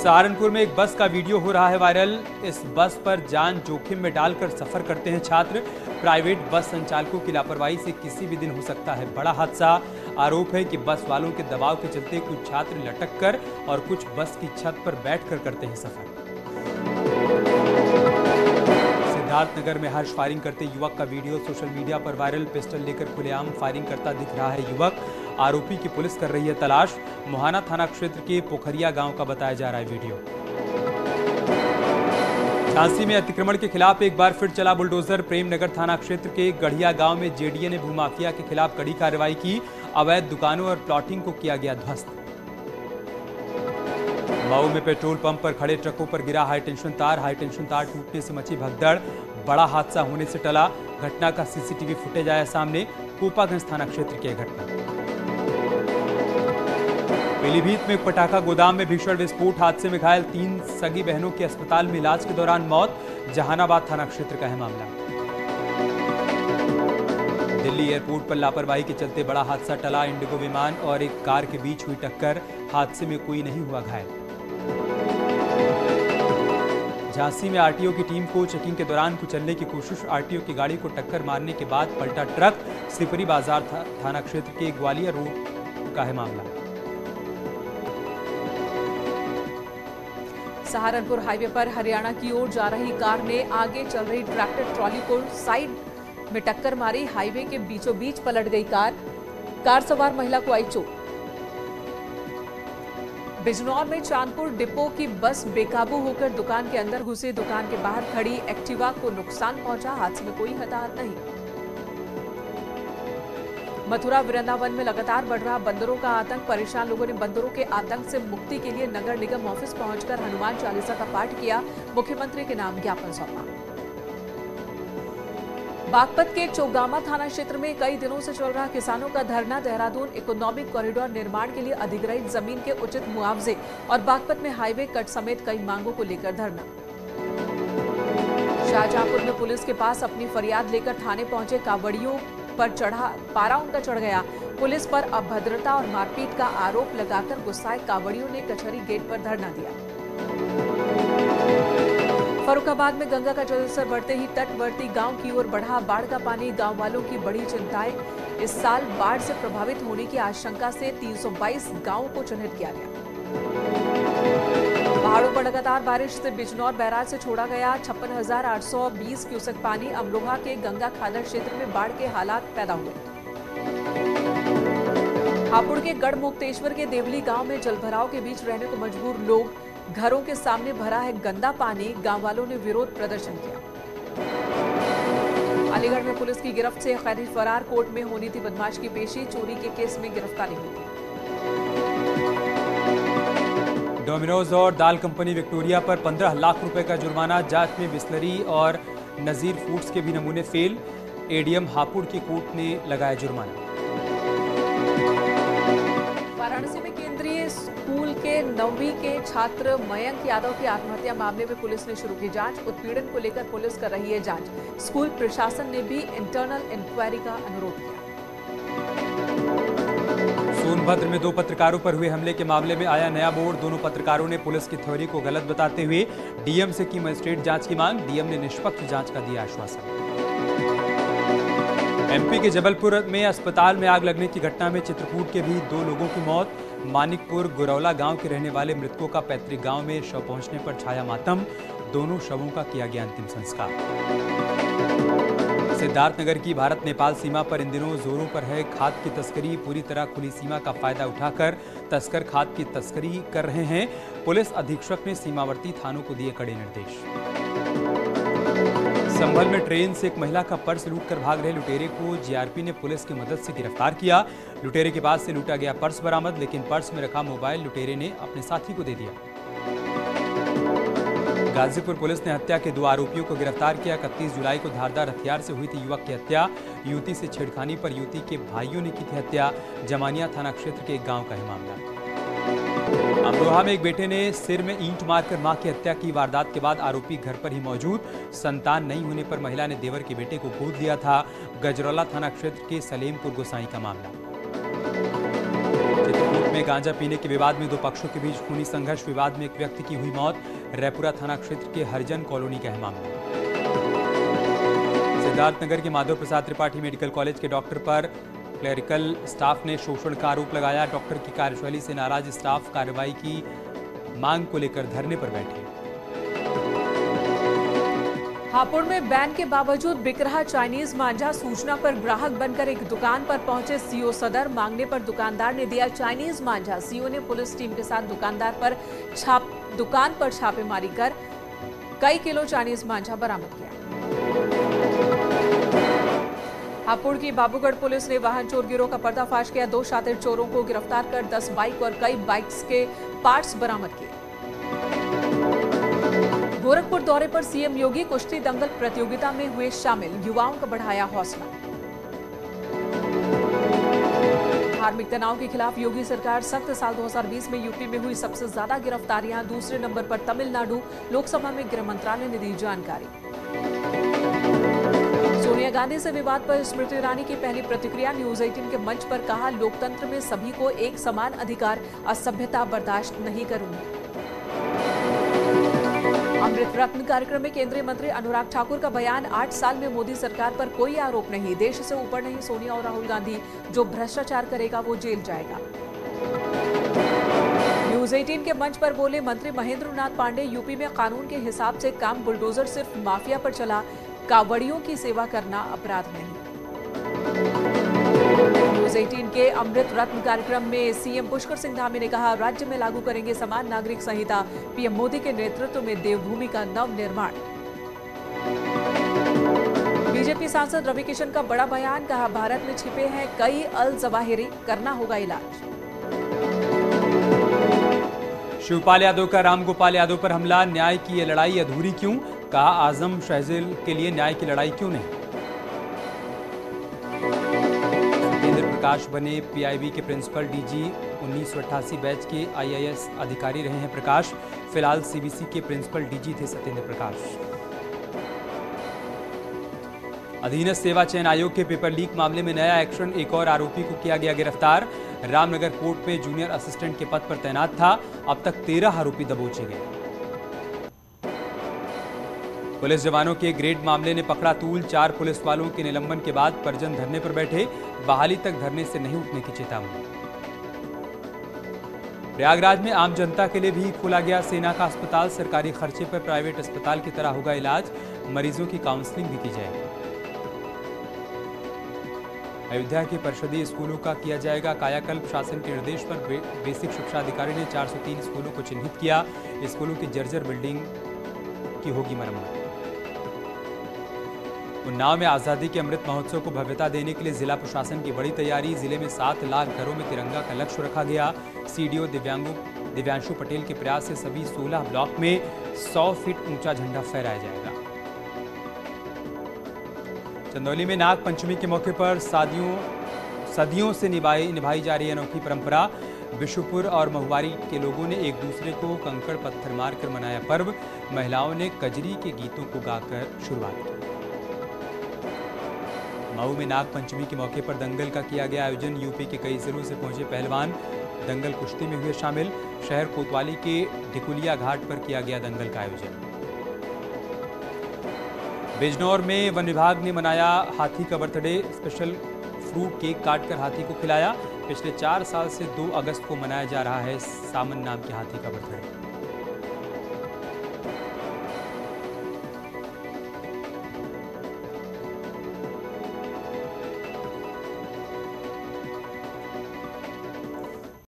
सहारनपुर में एक बस का वीडियो हो रहा है वायरल। इस बस पर जान जोखिम में डालकर सफर करते हैं छात्र। प्राइवेट बस संचालकों की लापरवाही से किसी भी दिन हो सकता है बड़ा हादसा। आरोप है कि बस वालों के दबाव के चलते कुछ छात्र लटक कर और कुछ बस की छत पर बैठकर करते हैं सफर। सिद्धार्थनगर में हर्ष फायरिंग करते युवक का वीडियो सोशल मीडिया पर वायरल। पिस्टल लेकर खुलेआम फायरिंग करता दिख रहा है युवक। आरोपी की पुलिस कर रही है तलाश। मोहाना थाना क्षेत्र के पोखरिया गांव का बताया जा रहा है वीडियो। झांसी में अतिक्रमण के खिलाफ एक बार फिर चला बुलडोजर। प्रेमनगर थाना क्षेत्र के गढ़िया गांव में जेडीए ने भूमाफिया के खिलाफ कड़ी कार्रवाई की। अवैध दुकानों और प्लॉटिंग को किया गया ध्वस्त। मऊ में पेट्रोल पंप पर खड़े ट्रकों पर गिरा हाईटेंशन तार। हाईटेंशन तार टूटने से मची भगदड़। बड़ा हादसा होने से टला। घटना का सीसीटीवी फुटेज आया सामने। कोपागंज थाना क्षेत्र की घटना। पीलीभीत में एक पटाखा गोदाम में भीषण विस्फोट। हादसे में घायल 3 सगी बहनों की अस्पताल में इलाज के दौरान मौत। जहानाबाद थाना क्षेत्र का है मामला। दिल्ली एयरपोर्ट पर लापरवाही के चलते बड़ा हादसा टला। इंडिगो विमान और एक कार के बीच हुई टक्कर। हादसे में कोई नहीं हुआ घायल। झांसी में आरटीओ की टीम को चेकिंग के दौरान कुचलने की कोशिश। आरटीओ की गाड़ी को टक्कर मारने के बाद पलटा ट्रक। सिपरी बाजार थाना क्षेत्र के ग्वालियर रोड का है मामला। सहारनपुर हाईवे पर हरियाणा की ओर जा रही कार ने आगे चल रही ट्रैक्टर ट्रॉली को साइड में टक्कर मारी। हाईवे के बीचों बीच पलट गई कार सवार महिला को आई चोट। बिजनौर में चांदपुर डिपो की बस बेकाबू होकर दुकान के अंदर घुसी। दुकान के बाहर खड़ी एक्टिवा को नुकसान पहुंचा। हादसे में कोई हताहत नहीं। मथुरा वृंदावन में लगातार बढ़ रहा बंदरों का आतंक। परेशान लोगों ने बंदरों के आतंक से मुक्ति के लिए नगर निगम ऑफिस पहुंचकर हनुमान चालीसा का पाठ किया। मुख्यमंत्री के नाम ज्ञापन सौंपा। बागपत के चौगामा थाना क्षेत्र में कई दिनों से चल रहा किसानों का धरना। देहरादून इकोनॉमिक कॉरिडोर निर्माण के लिए अधिग्रहित जमीन के उचित मुआवजे और बागपत में हाईवे कट समेत कई मांगों को लेकर धरना। शाहजहांपुर में पुलिस के पास अपनी फरियाद लेकर थाने पहुंचे कावड़ियों पर पारा उनका चढ़ गया। पुलिस पर अभद्रता और मारपीट का आरोप लगाकर गुस्साए कावड़ियों ने कचहरी गेट पर धरना दिया। फर्रुखाबाद में गंगा का जलस्तर बढ़ते ही तटवर्ती गांव की ओर बढ़ा। बाढ़ का पानी। गांव वालों की बड़ी चिंताएं। इस साल बाढ़ से प्रभावित होने की आशंका से 322 गांवों को चिन्हित किया गया। पहाड़ों पर लगातार बारिश से बिजनौर बैराज से छोड़ा गया 56,820 क्यूसेक पानी। अमरोहा के गंगा खादर क्षेत्र में बाढ़ के हालात पैदा हुए। हापुड़ के गढ़ मुक्तेश्वर के देवली गांव में जलभराव के बीच रहने को मजबूर लोग। घरों के सामने भरा है गंदा पानी। गांव वालों ने विरोध प्रदर्शन किया। अलीगढ़ में पुलिस की गिरफ्त से कैदी फरार। कोर्ट में होनी थी बदमाश की पेशी। चोरी के केस में गिरफ्तारी हुई। डोमिनोज और दाल कंपनी विक्टोरिया पर 15 लाख रुपए का जुर्माना। जांच में बिस्लरी और नजीर फूड्स के भी नमूने फेल। एडीएम हापुड़ की कोर्ट ने लगाया जुर्माना। वाराणसी में केंद्रीय स्कूल के 9वीं के छात्र मयंक यादव की आत्महत्या मामले में पुलिस ने शुरू की जांच। उत्पीड़न को लेकर पुलिस कर रही है जांच। स्कूल प्रशासन ने भी इंटरनल इंक्वायरी का अनुरोध किया। सोनभद्र में 2 पत्रकारों पर हुए हमले के मामले में आया नया मोड़। दोनों पत्रकारों ने पुलिस की थ्योरी को गलत बताते हुए डीएम से की मजिस्ट्रेट जांच की मांग। डीएम ने निष्पक्ष जांच का दिया आश्वासन। एमपी के जबलपुर में अस्पताल में आग लगने की घटना में चित्रकूट के भी 2 लोगों की मौत। मानिकपुर गुरौला गांव के रहने वाले मृतकों का पैतृक गांव में शव पहुंचने पर छाया मातम। दोनों शवों का किया गया अंतिम संस्कार। सिद्धार्थनगर की भारत नेपाल सीमा पर इन दिनों जोरों पर है खाद की तस्करी। पूरी तरह खुली सीमा का फायदा उठाकर तस्कर खाद की तस्करी कर रहे हैं। पुलिस अधीक्षक ने सीमावर्ती थानों को दिए कड़े निर्देश। संभल में ट्रेन से एक महिला का पर्स लूटकर भाग रहे लुटेरे को जीआरपी ने पुलिस की मदद से गिरफ्तार किया। लुटेरे के पास से लूटा गया पर्स बरामद, लेकिन पर्स में रखा मोबाइल लुटेरे ने अपने साथी को दे दिया। गाजीपुर पुलिस ने हत्या के 2 आरोपियों को गिरफ्तार किया। 31 जुलाई को धारदार हथियार से हुई थी युवक की हत्या। युवती से छेड़खानी पर युवती के भाइयों ने की थी हत्या। जमानिया थाना क्षेत्र के एक गांव का है मामला। अमरोहा में एक बेटे ने सिर में ईंट मारकर मां की हत्या की। वारदात के बाद आरोपी घर पर ही मौजूद। संतान नहीं होने पर महिला ने देवर के बेटे को गोद लिया था। गजरौला थाना क्षेत्र के सलेमपुर गोसाई का मामला। चित्रकूट में गांजा पीने के विवाद में दो पक्षों के बीच खूनी संघर्ष, विवाद में एक व्यक्ति की हुई मौत। रैपुरा थाना क्षेत्र के हरिजन कॉलोनी का है मामला। सिद्धार्थनगर के माधव प्रसाद त्रिपाठी मेडिकल कॉलेज के डॉक्टर पर क्लरिकल स्टाफ ने शोषण का आरोप लगाया। डॉक्टर की कार्यशैली से नाराज स्टाफ कार्रवाई की मांग को लेकर धरने पर बैठे। हापुड़ में बैन के बावजूद बिक रहा चाइनीज मांझा, सूचना पर ग्राहक बनकर एक दुकान पर पहुंचे सीओ सदर। मांगने पर दुकानदार ने दिया चाइनीज मांझा। सीओ ने पुलिस टीम के साथ दुकान पर छापेमारी कर कई किलो चाइनीज मांझा बरामद किया। हापुड़ की बाबूगढ़ पुलिस ने वाहन चोर गिरोह का पर्दाफाश किया। 2 शातिर चोरों को गिरफ्तार कर 10 बाइक और कई बाइक्स के पार्ट्स बरामद किए। गोरखपुर दौरे पर सीएम योगी कुश्ती दंगल प्रतियोगिता में हुए शामिल, युवाओं का बढ़ाया हौसला। धार्मिक तनाव के खिलाफ योगी सरकार सख्त, साल 2020 में यूपी में हुई सबसे ज्यादा गिरफ्तारियां, दूसरे नंबर पर तमिलनाडु। लोकसभा में गृह मंत्रालय ने दी जानकारी। सोनिया गांधी से विवाद पर स्मृति ईरानी की पहली प्रतिक्रिया, न्यूज 18 के मंच पर कहा, लोकतंत्र में सभी को एक समान अधिकार, असभ्यता बर्दाश्त नहीं करूंगी। अमृत रत्न कार्यक्रम में केंद्रीय मंत्री अनुराग ठाकुर का बयान, 8 साल में मोदी सरकार पर कोई आरोप नहीं, देश से ऊपर नहीं सोनिया और राहुल गांधी, जो भ्रष्टाचार करेगा वो जेल जाएगा। न्यूज 18 के मंच पर बोले मंत्री महेंद्र नाथ पांडे, यूपी में कानून के हिसाब से काम, बुलडोजर सिर्फ माफिया पर चला, कावड़ियों की सेवा करना अपराध नहीं। न्यूज 18 के अमृत रत्न कार्यक्रम में सीएम पुष्कर सिंह धामी ने कहा, राज्य में लागू करेंगे समान नागरिक संहिता, पीएम मोदी के नेतृत्व में देवभूमि का नव निर्माण। बीजेपी सांसद रवि किशन का बड़ा बयान, कहा, भारत में छिपे हैं कई अल जवाहिरी, करना होगा इलाज। शिवपाल यादव का रामगोपाल यादव पर हमला, न्याय की ये लड़ाई अधूरी क्यों, कहा, आजम शहजील के लिए न्याय की लड़ाई क्यों नहीं। प्रकाश बने पीआईबी के प्रिंसिपल, डीजी 1988 बैच के आईएएस अधिकारी रहे हैं प्रकाश। फिलहाल सीबीसी के प्रिंसिपल डीजी थे सत्येंद्र प्रकाश। अधीनस्थ सेवा चयन आयोग के पेपर लीक मामले में नया एक्शन, एक और आरोपी को किया गया गिरफ्तार। रामनगर कोर्ट में जूनियर असिस्टेंट के पद पर तैनात था। अब तक 13 आरोपी दबोचे गए। पुलिस जवानों के ग्रेड मामले ने पकड़ा तूल, 4 पुलिस वालों के निलंबन के बाद परिजन धरने पर बैठे, बहाली तक धरने से नहीं उठने की चेतावनी। प्रयागराज में आम जनता के लिए भी खोला गया सेना का अस्पताल, सरकारी खर्चे पर प्राइवेट अस्पताल की तरह होगा इलाज, मरीजों की काउंसलिंग भी की जाएगी। अयोध्या के परिषदीय स्कूलों का किया जाएगा कायाकल्प, शासन के निर्देश पर बेसिक शिक्षा अधिकारी ने 403 स्कूलों को चिन्हित किया। स्कूलों की जर्जर बिल्डिंग की होगी मरम्मत। उन्नाव में आजादी के अमृत महोत्सव को भव्यता देने के लिए जिला प्रशासन की बड़ी तैयारी, जिले में 7 लाख घरों में तिरंगा का लक्ष्य रखा गया। सीडीओ दिव्यांशु पटेल के प्रयास से सभी 16 ब्लॉक में 100 फीट ऊंचा झंडा फहराया जाएगा। चंदौली में नाग पंचमी के मौके पर सदियों से निभाई जा रही अनोखी परंपरा, बिशुपुर और महुआरी के लोगों ने एक दूसरे को कंकड़ पत्थर मारकर मनाया पर्व। महिलाओं ने कजरी के गीतों को गाकर शुरुआत की। मऊ में नाग पंचमी के मौके पर दंगल का किया गया आयोजन, यूपी के कई जिलों से पहुंचे पहलवान दंगल कुश्ती में हुए शामिल। शहर कोतवाली के ढिकुलिया घाट पर किया गया दंगल का आयोजन। बिजनौर में वन विभाग ने मनाया हाथी का बर्थडे, स्पेशल फ्रूट केक काटकर हाथी को खिलाया। पिछले 4 साल से 2 अगस्त को मनाया जा रहा है सामन नाम के हाथी का बर्थडे।